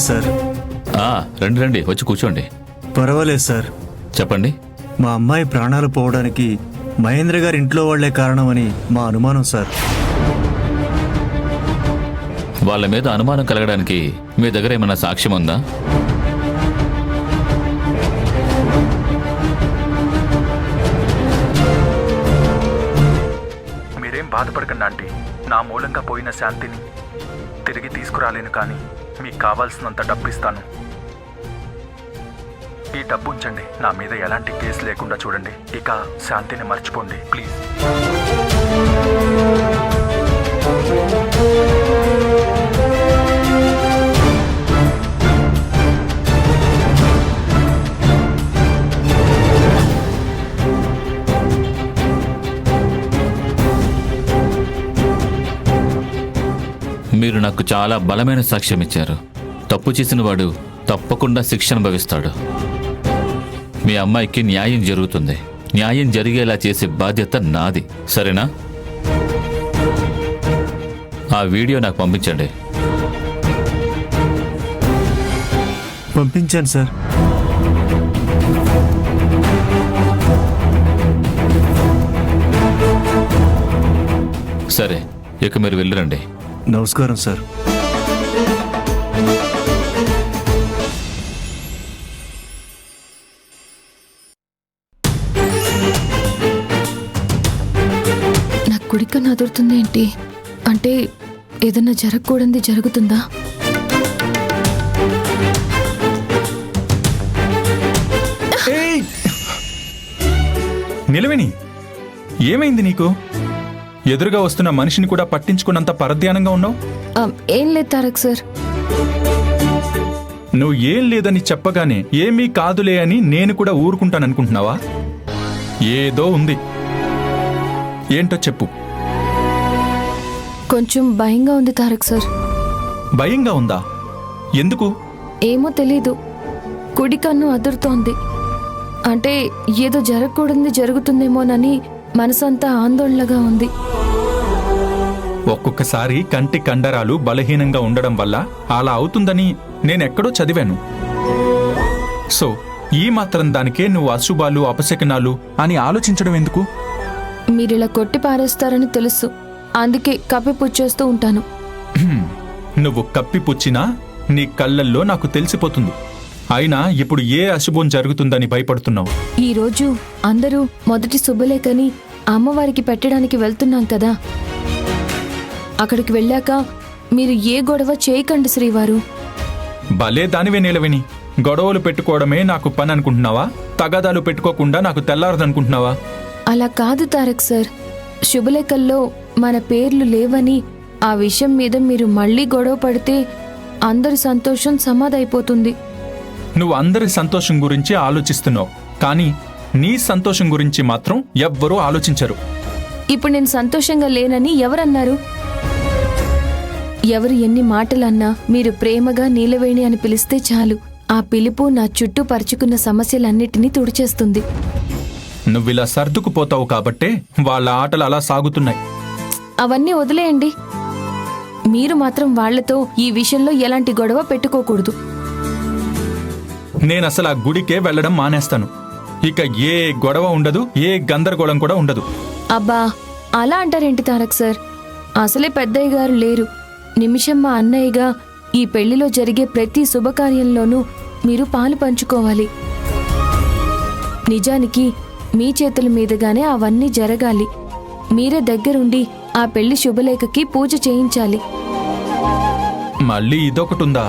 Sir. రండి రండి, వచ్చి కూర్చోండి. పర్వాలేదు సార్. చెప్పండి. మా అమ్మాయి ప్రాణాలు పోవడానికి మహేంద్ర గారి ఇంట్లో వాళ్లే కారణమని మా అనుమానం సార్. వాళ్ళ మీద అనుమానం కలగడానికి మీ దగ్గర ఏమన్నా సాక్ష్యం ఉందా? మీరేం బాధపడకండి ఆంటీ. నా మూలంగా పోయిన శాంతిని తిరిగి తీసుకురాలేను, కానీ మీకు కావాల్సినంత డబ్బు ఇస్తాను. ఈ డబ్బు ఉంచండి. నా మీద ఎలాంటి కేసు లేకుండా చూడండి. ఇక శాంతిని మర్చిపోండి ప్లీజ్. మీరు నాకు చాలా బలమైన సాక్ష్యం ఇచ్చారు. తప్పు చేసిన వాడు తప్పకుండా శిక్ష అనుభవిస్తాడు. మీ అమ్మాయికి న్యాయం జరుగుతుంది. న్యాయం జరిగేలా చేసే బాధ్యత నాది, సరేనా? ఆ వీడియో నాకు పంపించండి. పంపించాను సార్. సరే, ఇక మీరు వెళ్ళిరండి. నమస్కారం సార్. నాకు కుడికన్నా అదురుతుంది ఏంటి? అంటే ఏదన్నా జరగకూడదు జరుగుతుందా? నిలవేణి, ఏమైంది నీకు? ఎదురుగా వస్తున్న మనిషిని కూడా పట్టించుకున్నంత పరధ్యానంగా ఉన్నావు. ఏం లేదు తారక్ సార్. నువ్వు ఏం లేదని చెప్పగానే ఏమీ కాదులే అని నేను కూడా ఊరుకుంటాననుకుంటున్నావా? ఏదో ఉంది. ఏంటో చెప్పు. కొంచెం భయంగా ఉంది తారక్ సార్. భయంగా ఉందా? ఎందుకు? ఏమో తెలీదు. కుడి కన్ను అదురుతోంది. అంటే ఏదో జరగకూడదు జరుగుతుందేమోనని మనసంతా ఆందోళనగా ఉంది. ఒక్కొక్కసారి కంటి కండరాలు బలహీనంగా ఉండడం వల్ల అలా అవుతుందని నేనెక్కడో చదివాను. సో ఈ మాత్రం దానికే నువ్వు అశుభాలు అపశకనాలు అని ఆలోచించడం ఎందుకు? మీరిలా కొట్టి పారేస్తారని తెలుసు, అందుకే కప్పిపుచ్చేస్తూ ఉంటాను. నువ్వు కప్పిపుచ్చినా నీ కళ్ళల్లో నాకు తెలిసిపోతుంది. అయినా ఇప్పుడు ఏ అశుభం జరుగుతుందని భయపడుతున్నావు? ఈరోజు అందరూ మొదటి శుభలేఖని అమ్మవారికి పెట్టడానికి వెళ్తున్నాం కదా. అక్కడికి వెళ్ళాక మీరు ఏ గొడవ చేయకండి శ్రీవారు. భలే దానివే నిలవిని. గొడవలు పెట్టుకోవడమే నాకు పని అనుకుంటున్నావా? తగాదాలు పెట్టుకోకుండా నాకు తెల్లారదనుకుంటున్నావా? అలా కాదు తారక్ సార్. శుభలేఖల్లో మన పేర్లు లేవని ఆ విషయం మీద మీరు మళ్ళీ గొడవ పడితే అందరి సంతోషం సమాధైపోతుంది. నువ్వు అందరి సంతోషం గురించి ఆలోచిస్తున్నావు, కానీ నీ సంతోషం గురించి మాత్రం ఎవ్వరూ ఆలోచించరు. ఇప్పుడు నేను సంతోషంగా లేనని ఎవరన్నారు? ఎవరు ఎన్ని మాటలన్నా మీరు ప్రేమగా నీలవేణి అని పిలిస్తే చాలు, ఆ పిలుపు నా చుట్టూ పరుచుకున్న సమస్యలన్నిటినీ తుడిచేస్తుంది. నువ్విలా సర్దుకుపోతావు కాబట్టే వాళ్ళ ఆటలు అలా సాగుతున్నాయి. అవన్నీ వదిలేయండి. మీరు మాత్రం వాళ్లతో ఈ విషయంలో ఎలాంటి గొడవ పెట్టుకోకూడదు. నేనసలు ఆ గుడికే వెళ్లడం మానేస్తాను. ఇక ఏ గొడవ ఉండదు, ఏ గందరగోళం కూడా ఉండదు. అబ్బా, అలా అంటారేంటి తారక్ సార్? అసలే పెద్దయ్య గారు లేరు. నిమిషమ్మ అన్నయ్యగా ఈ పెళ్లిలో జరిగే ప్రతి శుభకార్యంలోనూ మీరు పాలు పంచుకోవాలి. నిజానికి మీ చేతుల మీదుగానే అవన్నీ జరగాలి. మీరే దగ్గరుండి ఆ పెళ్లి శుభలేఖకి పూజ చేయించాలి. మళ్ళీ ఇదొకటుందా?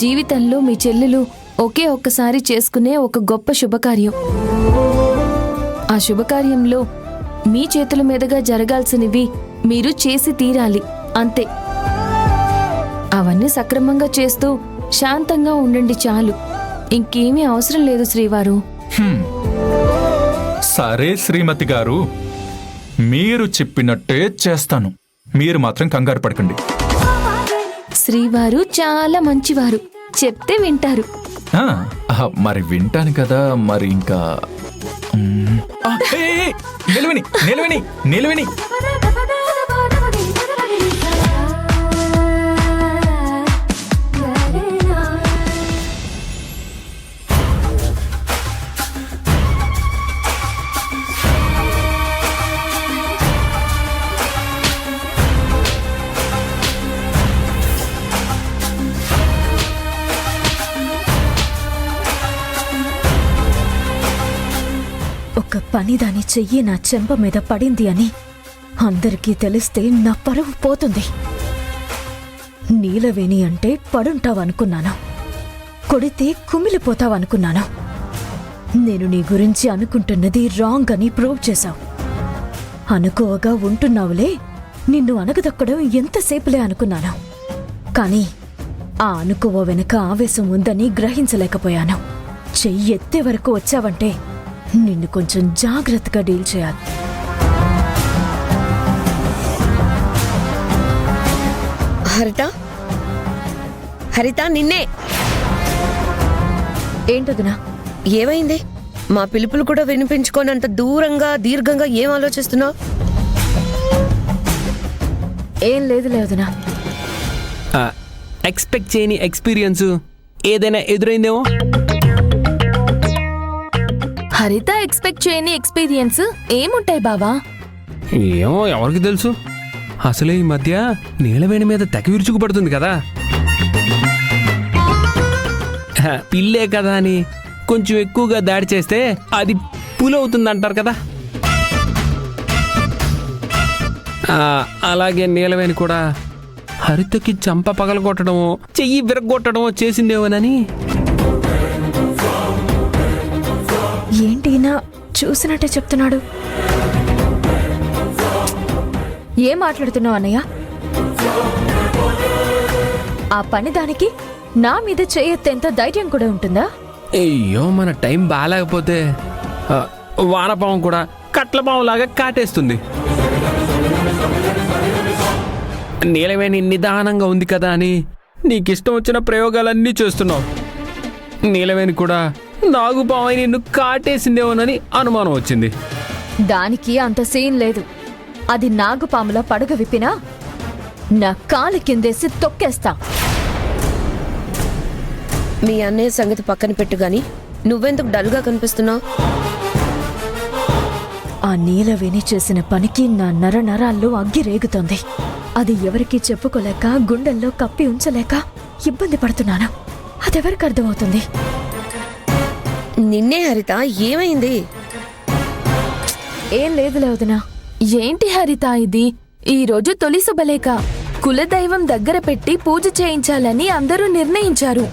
జీవితంలో మీ చెల్లెలు ఒకే ఒక్కసారి చేసుకునే ఒక గొప్ప శుభకార్యం. ఆ శుభకార్యంలో మీ చేతుల మీదుగా జరగాల్సినవి మీరు చేసి తీరాలి, అంతే. అవన్నీ సక్రమంగా చేస్తూ శాంతంగా ఉండండి చాలు. ఇంకేమీ అవసరం లేదు శ్రీవారు. సరే శ్రీమతి గారు, మీరు చెప్పినట్టే చేస్తాను. మీరు మాత్రం కంగారు పడకండి. శ్రీవారు చాలా మంచివారు, చెప్తే వింటారు. మరి వింటాను కదా. మరి ఇంకా నిలవని నిలవని నిలవని పనిదాని చెయ్యి నా చెంప మీద పడింది అని అందరికీ తెలిస్తే నా పరువు పోతుంది. నీలవేణి అంటే పడుంటావనుకున్నాను, కొడితే కుమిలిపోతావనుకున్నాను. నేను నీ గురించి అనుకుంటున్నది రాంగ్ అని ప్రూవ్ చేశావు. అనుకోగా ఉంటున్నావులే, నిన్ను అనగదొక్కడం ఎంతసేపులే అనుకున్నాను. కానీ ఆ అనుకోవ వెనక ఆవేశం ఉందని గ్రహించలేకపోయాను. చెయ్యి ఎత్తే వరకు వచ్చావంటే నిన్ను కొంచెం జాగ్రత్తగా డీల్ చేయాలి. హరిత నిన్నే. ఏంటదినా? ఏమైంది? మా పిలుపులు కూడా వినిపించుకోనంత దూరంగా దీర్ఘంగా ఏం ఆలోచిస్తున్నావు? ఏం లేదులే వదినా. ఎక్స్పెక్ట్ చేయని ఎక్స్పీరియన్స్ ఏదైనా ఎదురైందేమో. హరిత ఎక్స్పెక్ట్ చేయని ఎక్స్పీరియన్స్ ఏముంటాయి బావా? ఏమో, ఎవరికి తెలుసు. అసలే ఈ మధ్య నీలవేణి మీద తెగ విరుచుకుపడుతుంది కదా. పిల్లే కదా అని కొంచెం ఎక్కువగా దాడి చేస్తే అది పులవుతుంది అంటారు కదా. అలాగే నీలవేణి కూడా హరితకి చంప పగలగొట్టడమో చెయ్యి విరగొట్టడమో చేసిందేమోనని. ఏంటి నా చూసినట్టే చెప్తున్నాడు? ఏం మాట్లాడుతున్నావు అన్నయ్య? ఆ పని దానికి నా మీద చేయెత్తేంత ధైర్యం కూడా ఉంటుందా? అయ్యో, మన టైం బాగాలేకపోతే వానపావం కూడా కట్లపావం లాగా కాటేస్తుంది. నీలవేణి నిదానంగా ఉంది కదా అని నీకిష్టం వచ్చిన ప్రయోగాలన్నీ చేస్తున్నావు. నీలవేణి కూడా నాగుపావై నిన్ను కాటేసిందేమోనని అనుమానం వచ్చింది. దానికి అంత సీన్ లేదు. అది నాగుపాముల పడగ విప్పినా నా కాలి కిందేసి తొక్కేస్తా. మీ అన్నయ్య సంగతి పక్కన పెట్టు గాని నువ్వెందుకు డల్గా కనిపిస్తున్నావు? ఆ నీలవేణి చేసిన పనికి నా నరనరాల్లో అగ్గి రేగుతోంది. అది ఎవరికీ చెప్పుకోలేక గుండెల్లో కప్పి ఉంచలేక ఇబ్బంది పడుతున్నాను. అదెవరికి అర్థమవుతుంది? నిన్నే హరిత, ఏమైంది? ఏం లేదులే వదినా. ఏంటి హరిత ఇది? ఈ రోజు తొలి శుభలేఖ. కులదైవం దగ్గర పెట్టి పూజ చేయించాలని అందరూ నిర్ణయించారు.